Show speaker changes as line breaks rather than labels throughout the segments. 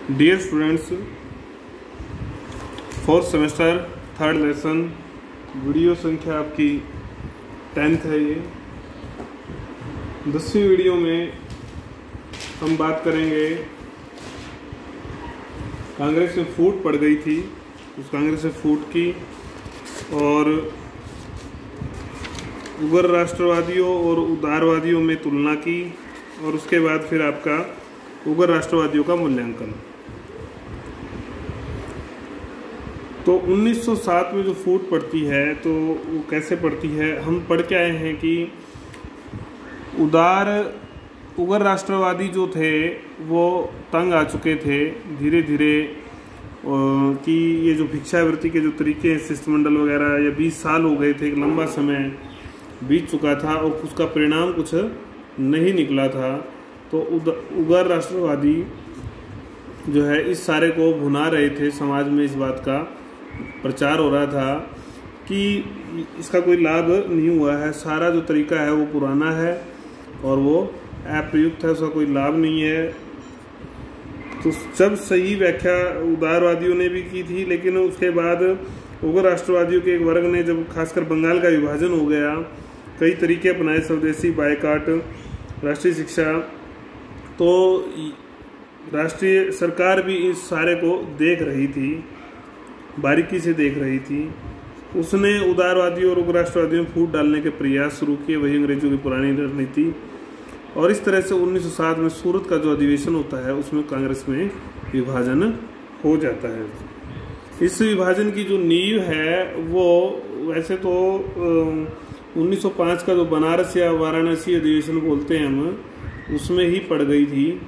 Dear students, fourth semester third lesson video संख्या आपकी 10th है। ये 10वीं वीडियो में हम बात करेंगे कांग्रेस में फूट पड़ गई थी, उस कांग्रेस में फूट की और उग्र राष्ट्रवादियों और उदारवादियों में तुलना की और उसके बाद फिर आपका उग्र राष्ट्रवादियों का मूल्यांकन। तो 1907 में जो फूट पड़ती है तो वो कैसे पड़ती है, हम पढ़ के आए हैं कि उग्र राष्ट्रवादी जो थे वो तंग आ चुके थे धीरे धीरे कि ये जो भिक्षावृत्ति के जो तरीके हैं, शिष्टमंडल वगैरह, ये 20 साल हो गए थे, एक लंबा समय बीत चुका था और उसका परिणाम कुछ नहीं निकला था। तो उग्र राष्ट्रवादी जो है इस सारे को भुना रहे थे, समाज में इस बात का प्रचार हो रहा था कि इसका कोई लाभ नहीं हुआ है, सारा जो तरीका है वो पुराना है और वो अप्रयुक्त है, उसका कोई लाभ नहीं है। तो जब सही व्याख्या उदारवादियों ने भी की थी, लेकिन उसके बाद उग्र राष्ट्रवादियों के एक वर्ग ने, जब खासकर बंगाल का विभाजन हो गया, कई तरीके अपनाए, स्वदेशी, बायकाट, राष्ट्रीय शिक्षा, तो राष्ट्रीय सरकार भी इस सारे को देख रही थी, बारीकी से देख रही थी। उसने उदारवादियों और उग्र राष्ट्रवादियों में फूट डालने के प्रयास शुरू किए, वही अंग्रेजों की पुरानी रणनीति। और इस तरह से 1907 में सूरत का जो अधिवेशन होता है उसमें कांग्रेस में विभाजन हो जाता है। इस विभाजन की जो नींव है वो वैसे तो 1905 का जो बनारस या वाराणसी अधिवेशन बोलते हैं हम, उसमें ही पड़ गई थी।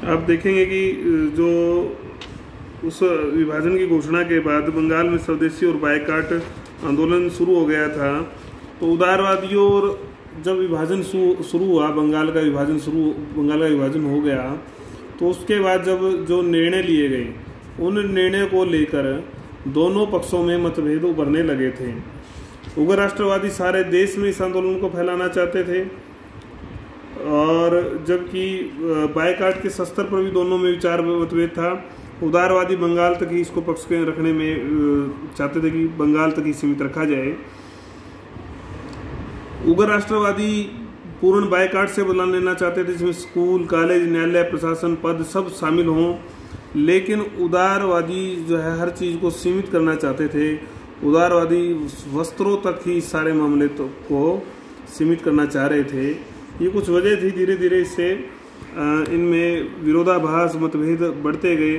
आप देखेंगे कि जो उस विभाजन की घोषणा के बाद बंगाल में स्वदेशी और बायकाट आंदोलन शुरू हो गया था। तो उदारवादियों और जब विभाजन शुरू हुआ, बंगाल का विभाजन हो गया, तो उसके बाद जब जो निर्णय लिए गए, उन निर्णय को लेकर दोनों पक्षों में मतभेद उभरने लगे थे। उग्र राष्ट्रवादी सारे देश में इस आंदोलन को फैलाना चाहते थे और जबकि बायकाट के स्तर पर भी दोनों में विचार मतभेद था। उदारवादी बंगाल तक ही इसको पक्ष के रखने में चाहते थे कि बंगाल तक ही सीमित रखा जाए। उग्र राष्ट्रवादी पूर्ण बायकाट से बदला लेना चाहते थे, जिसमें स्कूल, कॉलेज, न्यायालय, प्रशासन, पद सब शामिल हों। लेकिन उदारवादी जो है हर चीज़ को सीमित करना चाहते थे। उदारवादी वस्त्रों तक ही सारे मामले को सीमित करना चाह रहे थे। ये कुछ वजह थी, धीरे धीरे इससे इनमें विरोधाभास, मतभेद बढ़ते गए,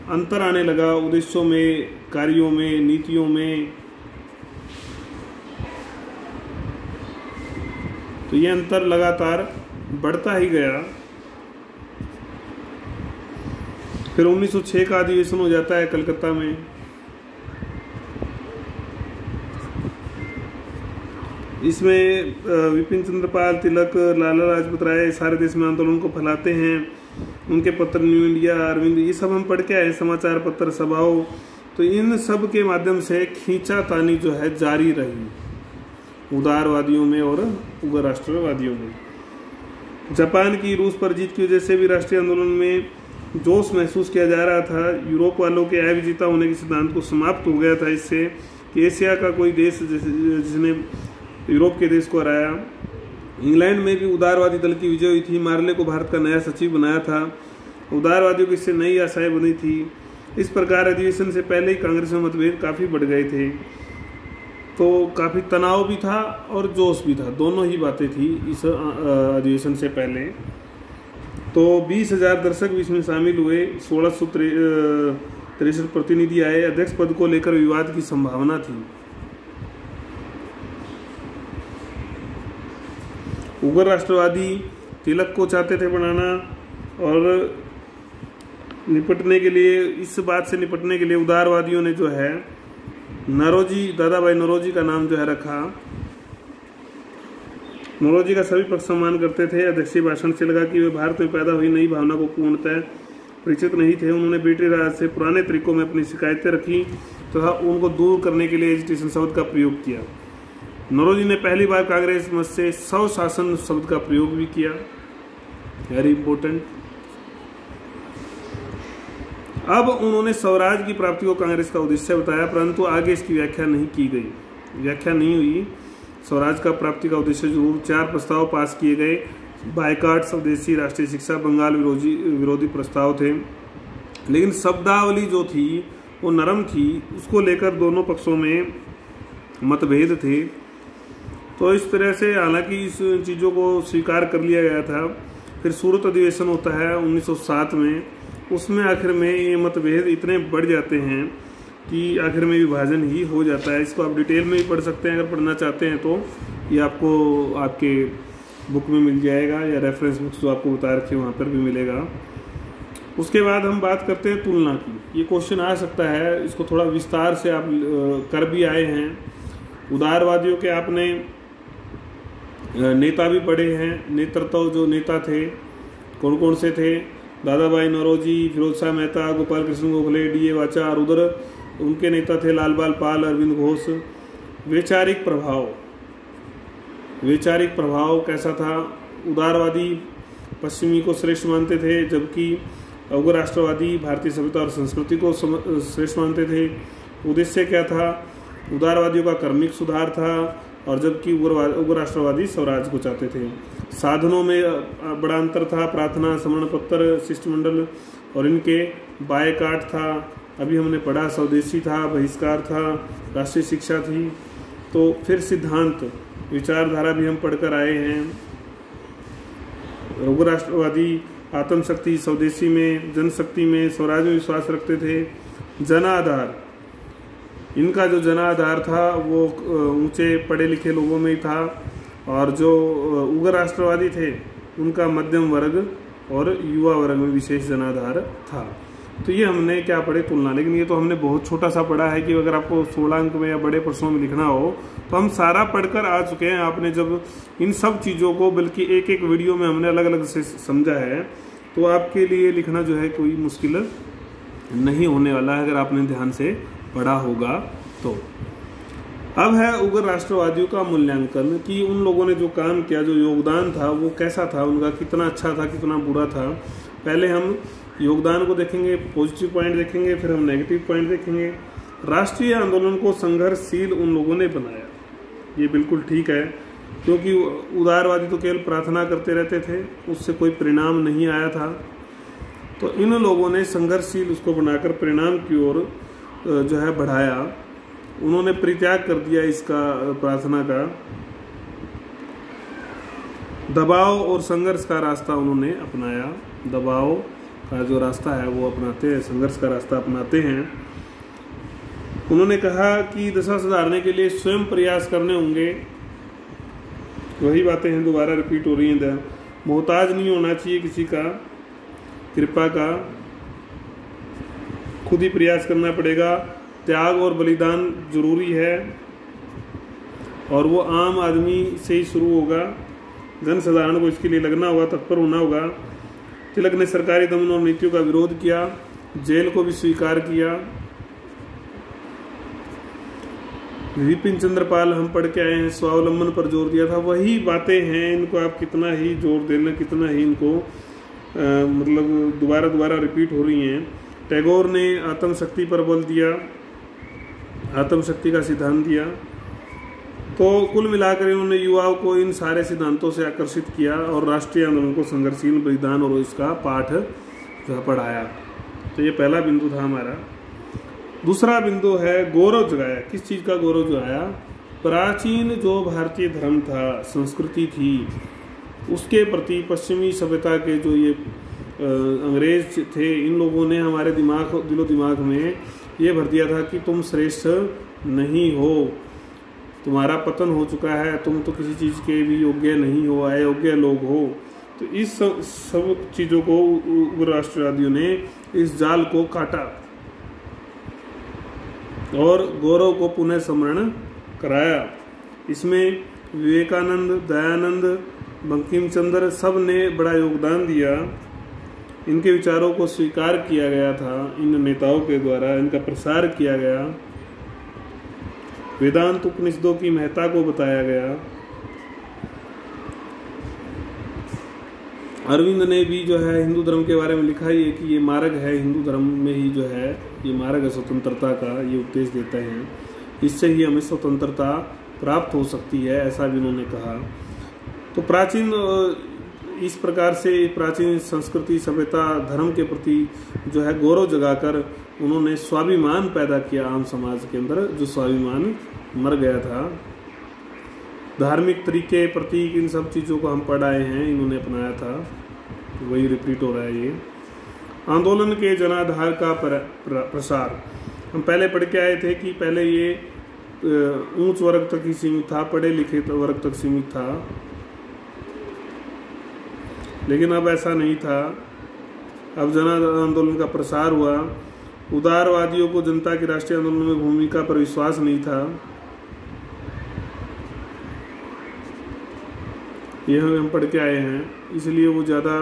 अंतर आने लगा उद्देश्यों में, कार्यों में, नीतियों में। तो ये अंतर लगातार बढ़ता ही गया। फिर 1906 का अधिवेशन हो जाता है कलकत्ता में। इसमें विपिन चंद्र पाल, तिलक, लाला लाजपत राय सारे देश में आंदोलन को फैलाते हैं। उनके पत्र, न्यू इंडिया, अरविंद, ये सब हम पढ़ के आए, समाचार पत्र, सभाओं। तो इन सब के माध्यम से खींचातानी जो है जारी रही उदारवादियों में और उग्र राष्ट्रवादियों में। जापान की रूस पर जीत की वजह से भी राष्ट्रीय आंदोलन में जोश महसूस किया जा रहा था। यूरोप वालों के आय विजेता होने के सिद्धांत को समाप्त हो गया था इससे कि एशिया का कोई देश जिसने यूरोप के देश को हराया। इंग्लैंड में भी उदारवादी दल की विजय हुई थी। मार्ले को भारत का नया सचिव बनाया था। उदारवादियों की इससे नई आशाएं बनी थी। इस प्रकार अधिवेशन से पहले ही कांग्रेस में मतभेद काफ़ी बढ़ गए थे। तो काफ़ी तनाव भी था और जोश भी था, दोनों ही बातें थी इस अधिवेशन से पहले। तो 20,000 दर्शक भी इसमें शामिल हुए। 1663 प्रतिनिधि आए। अध्यक्ष पद को लेकर विवाद की संभावना थी। उग्र राष्ट्रवादी तिलक को चाहते थे बनाना और निपटने के लिए, इस बात से निपटने के लिए उदारवादियों ने जो है नौरोजी, दादा भाई नौरोजी का नाम जो है रखा। नौरोजी का सभी पक्ष सम्मान करते थे। अध्यक्षीय भाषण से लगा कि वे भारत में पैदा हुई नई भावना को पूर्णतः परिचित नहीं थे। उन्होंने ब्रिटिश राज से पुराने तरीकों में अपनी शिकायतें रखी तथा उनको दूर करने के लिए एजिटेशन शब्द का प्रयोग किया। नौरोजी ने पहली बार कांग्रेस मत से स्वशासन शब्द का प्रयोग भी किया, वेरी इंपॉर्टेंट। अब उन्होंने स्वराज की प्राप्ति को कांग्रेस का उद्देश्य बताया, परंतु आगे इसकी व्याख्या नहीं की गई, व्याख्या नहीं हुई। स्वराज का प्राप्ति का उद्देश्य जरूर 4 प्रस्ताव पास किए गए। बायकाट, स्वदेशी, राष्ट्रीय शिक्षा, बंगाल विरोधी प्रस्ताव थे, लेकिन शब्दावली जो थी वो नरम थी, उसको लेकर दोनों पक्षों में मतभेद थे। तो इस तरह से हालांकि इस चीज़ों को स्वीकार कर लिया गया था। फिर सूरत अधिवेशन होता है 1907 में, उसमें आखिर में ये मतभेद इतने बढ़ जाते हैं कि आखिर में विभाजन ही हो जाता है। इसको आप डिटेल में भी पढ़ सकते हैं, अगर पढ़ना चाहते हैं तो ये आपको आपके बुक में मिल जाएगा, या रेफरेंस बुक्स जो आपको बता रखे वहाँ पर भी मिलेगा। उसके बाद हम बात करते हैं तुलना की। ये क्वेश्चन आ सकता है, इसको थोड़ा विस्तार से आप कर भी आए हैं। उदारवादियों के आपने नेता भी पढ़े हैं, नेतृत्व जो नेता थे कौन कौन से थे, दादा भाई नौरोजी, फिरोज शाह मेहता, गोपाल कृष्ण गोखले, D.A. वाचा, और उधर उनके नेता थे लाल बाल पाल, अरविंद घोष। वैचारिक प्रभाव कैसा था? उदारवादी पश्चिमी को श्रेष्ठ मानते थे, जबकि उग्र राष्ट्रवादी भारतीय सभ्यता और संस्कृति को श्रेष्ठ मानते थे। उद्देश्य क्या था? उदारवादियों का कर्मिक सुधार था, और जबकि उग्र राष्ट्रवादी स्वराज को चाहते थे। साधनों में बड़ा अंतर था, प्रार्थना, समरण पत्र, शिष्टमंडल, और इनके बायकाट था, अभी हमने पढ़ा, स्वदेशी था, बहिष्कार था, राष्ट्रीय शिक्षा थी। तो फिर सिद्धांत विचारधारा भी हम पढ़कर आए हैं। उग्र राष्ट्रवादी आत्मशक्ति, स्वदेशी में जनशक्ति में, स्वराज में विश्वास रखते थे। जनाधार, इनका जो जनाधार था वो ऊंचे पढ़े लिखे लोगों में ही था, और जो उग्र राष्ट्रवादी थे उनका मध्यम वर्ग और युवा वर्ग में विशेष जनाधार था। तो ये हमने क्या पढ़े? तुलना। लेकिन ये तो हमने बहुत छोटा सा पढ़ा है कि अगर आपको 16 अंक में या बड़े प्रश्नों में लिखना हो तो हम सारा पढ़कर आ चुके हैं। आपने जब इन सब चीज़ों को बल्कि एक एक वीडियो में हमने अलग अलग से समझा है, तो आपके लिए लिखना जो है कोई मुश्किल नहीं होने वाला है, अगर आपने ध्यान से पढ़ा होगा तो। अब है उग्र राष्ट्रवादियों का मूल्यांकन, कि उन लोगों ने जो काम किया, जो योगदान था वो कैसा था, उनका कितना अच्छा था, कितना बुरा था। पहले हम योगदान को देखेंगे, पॉजिटिव पॉइंट देखेंगे, फिर हम नेगेटिव पॉइंट देखेंगे। राष्ट्रीय आंदोलन को संघर्षशील उन लोगों ने बनाया, ये बिल्कुल ठीक है, क्योंकि उदारवादी तो केवल प्रार्थना करते रहते थे, उससे कोई परिणाम नहीं आया था। तो इन लोगों ने संघर्षशील उसको बनाकर परिणाम की ओर जो है बढ़ाया। उन्होंने परित्याग कर दिया इसका, प्रार्थना का। दबाव और संघर्ष का रास्ता उन्होंने अपनाया। दबाव का जो रास्ता है वो अपनाते हैं, संघर्ष का रास्ता अपनाते हैं। उन्होंने कहा कि दशा सुधारने के लिए स्वयं प्रयास करने होंगे। वही बातें हैं, दोबारा रिपीट हो रही हैं। मोहताज नहीं होना चाहिए किसी का, कृपा का, खुद ही प्रयास करना पड़ेगा। त्याग और बलिदान जरूरी है, और वो आम आदमी से ही शुरू होगा। जन साधारण को इसके लिए लगना होगा, तत्पर होना होगा। तिलक ने सरकारी दमन और नीतियों का विरोध किया, जेल को भी स्वीकार किया। विपिन चंद्र पाल हम पढ़ के आए हैं, स्वावलंबन पर जोर दिया था। वही बातें हैं, इनको आप कितना ही जोर देना, कितना ही इनको मतलब दोबारा रिपीट हो रही हैं। टैगोर ने आत्मशक्ति पर बल दिया, आत्मशक्ति का सिद्धांत दिया। तो कुल मिलाकर इन्होंने युवाओं को इन सारे सिद्धांतों से आकर्षित किया और राष्ट्रीय आंदोलन को संघर्षशील, बलिदान और इसका पाठ जो है पढ़ाया। तो ये पहला बिंदु था हमारा। दूसरा बिंदु है गौरव जगाया। किस चीज़ का गौरव जगाया? प्राचीन जो भारतीय धर्म था, संस्कृति थी, उसके प्रति पश्चिमी सभ्यता के जो ये अंग्रेज थे, इन लोगों ने हमारे दिलो दिमाग में ये भर दिया था कि तुम श्रेष्ठ नहीं हो, तुम्हारा पतन हो चुका है, तुम तो किसी चीज़ के भी योग्य नहीं हो, अयोग्य लोग हो। तो इस सब चीज़ों को उग्र राष्ट्रवादियों ने इस जाल को काटा और गौरव को पुनः स्मरण कराया। इसमें विवेकानंद, दयानंद, बंकिम चंद्र सब ने बड़ा योगदान दिया। इनके विचारों को स्वीकार किया गया था इन नेताओं के द्वारा, इनका प्रसार किया गया, वेदांत उपनिषदों की महत्ता को बताया गया। अरविंद ने भी जो है हिंदू धर्म के बारे में लिखा ही है कि ये मार्ग है, हिंदू धर्म में ही जो है ये मार्ग है स्वतंत्रता का, ये उपदेश देते हैं, इससे ही हमें स्वतंत्रता प्राप्त हो सकती है, ऐसा भी उन्होंने कहा। तो प्राचीन इस प्रकार से प्राचीन संस्कृति सभ्यता धर्म के प्रति जो है गौरव जगाकर उन्होंने स्वाभिमान पैदा किया आम समाज के अंदर, जो स्वाभिमान मर गया था। धार्मिक तरीके प्रतीक इन सब चीज़ों को हम पढ़ाए हैं, इन्होंने अपनाया था, वही रिपीट हो रहा है ये। आंदोलन के जनाधार का प्रसार, हम पहले पढ़ के आए थे कि पहले ये उच्च वर्ग तक ही सीमित था, पढ़े लिखे वर्ग तक सीमित था, लेकिन अब ऐसा नहीं था। अब जन आंदोलन का प्रसार हुआ। उदारवादियों को जनता की राष्ट्रीय आंदोलन में भूमिका पर विश्वास नहीं था, यह हम पढ़ के आए हैं, इसलिए वो ज़्यादा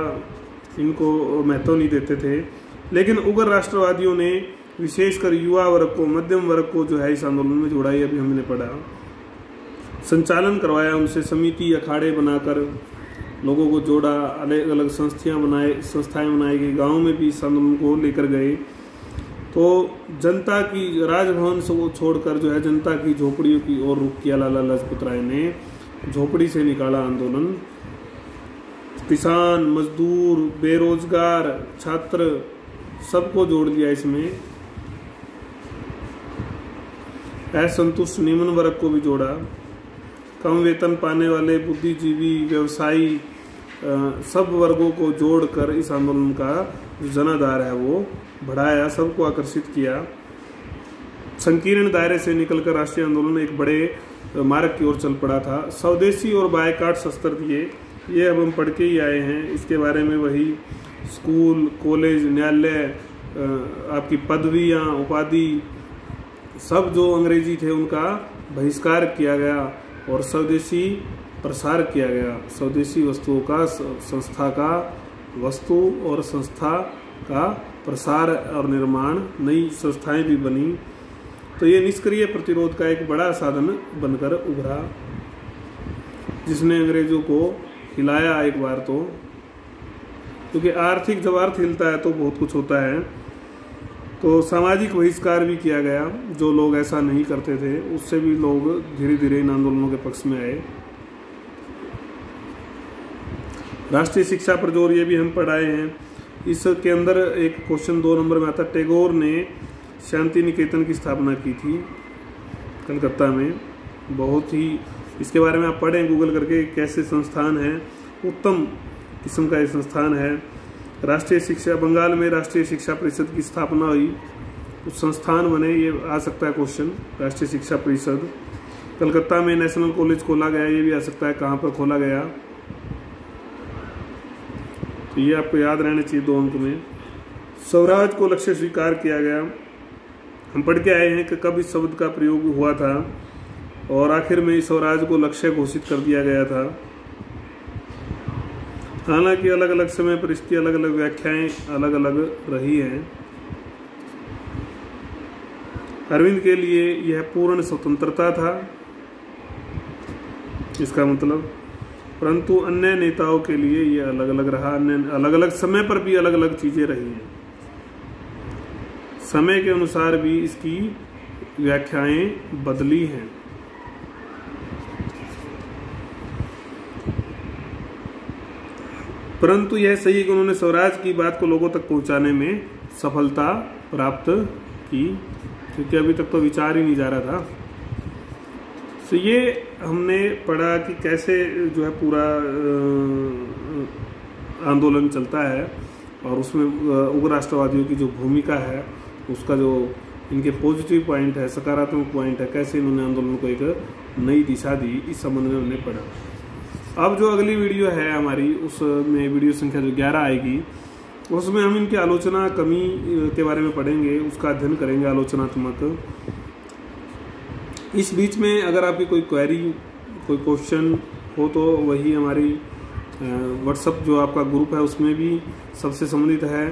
इनको महत्व नहीं देते थे। लेकिन उग्र राष्ट्रवादियों ने विशेषकर युवा वर्ग को, मध्यम वर्ग को जो है इस आंदोलन में जोड़ा, ये अभी हमने पढ़ा। संचालन करवाया उनसे, समिति अखाड़े बनाकर लोगों को जोड़ा, अलग अलग संस्थाएं बनाई गई, गाँव में भी इस आंदोलन को लेकर गए। तो जनता की राजभवन से वो छोड़कर जो है जनता की झोपड़ियों की ओर रुख किया लाला लाजपत राय ने, झोपड़ी से निकाला आंदोलन। किसान, मजदूर, बेरोजगार, छात्र सबको जोड़ लिया इसमें। असंतुष्ट निम्न वर्ग को भी जोड़ा। कम वेतन पाने वाले बुद्धिजीवी, व्यवसायी, सब वर्गों को जोड़कर इस आंदोलन का जो जनाधार है वो बढ़ाया, सबको आकर्षित किया। संकीर्ण दायरे से निकलकर राष्ट्रीय आंदोलन एक बड़े मार्ग की ओर चल पड़ा था। स्वदेशी और बायकाट शस्त्र दिए, ये अब हम पढ़ के ही आए हैं, इसके बारे में वही स्कूल, कॉलेज, न्यायालय, आपकी पदवियाँ, उपाधि, सब जो अंग्रेजी थे उनका बहिष्कार किया गया और स्वदेशी प्रसार किया गया। स्वदेशी वस्तुओं का, संस्था का, वस्तु और संस्था का प्रसार और निर्माण, नई संस्थाएं भी बनी। तो ये निष्क्रिय प्रतिरोध का एक बड़ा साधन बनकर उभरा, जिसने अंग्रेजों को हिलाया एक बार तो, क्योंकि आर्थिक जब अर्थ हिलता है तो बहुत कुछ होता है। तो सामाजिक बहिष्कार भी किया गया, जो लोग ऐसा नहीं करते थे उससे भी लोग धीरे धीरे इन आंदोलनों के पक्ष में आए। राष्ट्रीय शिक्षा पर जोर, ये भी हम पढ़ाए हैं। इसके अंदर एक क्वेश्चन 2 नंबर में आता, टैगोर ने शांति निकेतन की स्थापना की थी कलकत्ता में। बहुत ही इसके बारे में आप पढ़ें गूगल करके, कैसे संस्थान है, उत्तम किस्म का ये संस्थान है। राष्ट्रीय शिक्षा, बंगाल में राष्ट्रीय शिक्षा परिषद की स्थापना हुई, उस संस्थान बने, ये आ सकता है क्वेश्चन, राष्ट्रीय शिक्षा परिषद। कलकत्ता में नेशनल कॉलेज खोला गया, ये भी आ सकता है कहाँ पर खोला गया, तो ये आपको याद रहना चाहिए 2 अंक में। स्वराज को लक्ष्य स्वीकार किया गया, हम पढ़ के आए हैं कि कब इस शब्द का प्रयोग हुआ था और आखिर में स्वराज को लक्ष्य घोषित कर दिया गया था। हालांकि अलग अलग समय पर इसकी अलग अलग व्याख्याएं अलग अलग रही हैं। अरविंद के लिए यह पूर्ण स्वतंत्रता था इसका मतलब, परंतु अन्य नेताओं के लिए यह अलग अलग रहा, अन्य अलग अलग समय पर भी अलग अलग चीजें रही हैं। समय के अनुसार भी इसकी व्याख्याएं बदली हैं। परंतु यह सही है कि उन्होंने स्वराज की बात को लोगों तक पहुंचाने में सफलता प्राप्त की, क्योंकि अभी तक तो विचार ही नहीं जा रहा था। तो ये हमने पढ़ा कि कैसे जो है पूरा आंदोलन चलता है और उसमें उग्र राष्ट्रवादियों की जो भूमिका है, उसका जो इनके पॉजिटिव पॉइंट है, सकारात्मक पॉइंट है, कैसे इन्होंने आंदोलन को एक नई दिशा दी, इस संबंध में हमने पढ़ा। अब जो अगली वीडियो है हमारी, उसमें वीडियो संख्या जो 11 आएगी, उसमें हम इनकी आलोचना कमी के बारे में पढ़ेंगे, उसका अध्ययन करेंगे आलोचनात्मक। इस बीच में अगर आपकी कोई क्वेरी, कोई क्वेश्चन हो तो वही हमारी व्हाट्सअप जो आपका ग्रुप है उसमें भी सबसे संबंधित है,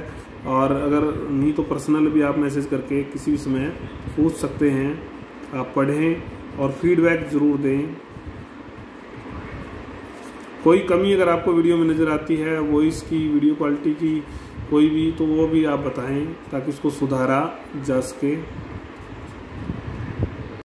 और अगर नहीं तो पर्सनल भी आप मैसेज करके किसी भी समय पूछ सकते हैं। आप पढ़ें और फीडबैक ज़रूर दें। कोई कमी अगर आपको वीडियो में नज़र आती है, वॉइस की, वीडियो क्वालिटी की कोई भी, तो वो भी आप बताएं ताकि उसको सुधारा जा सके।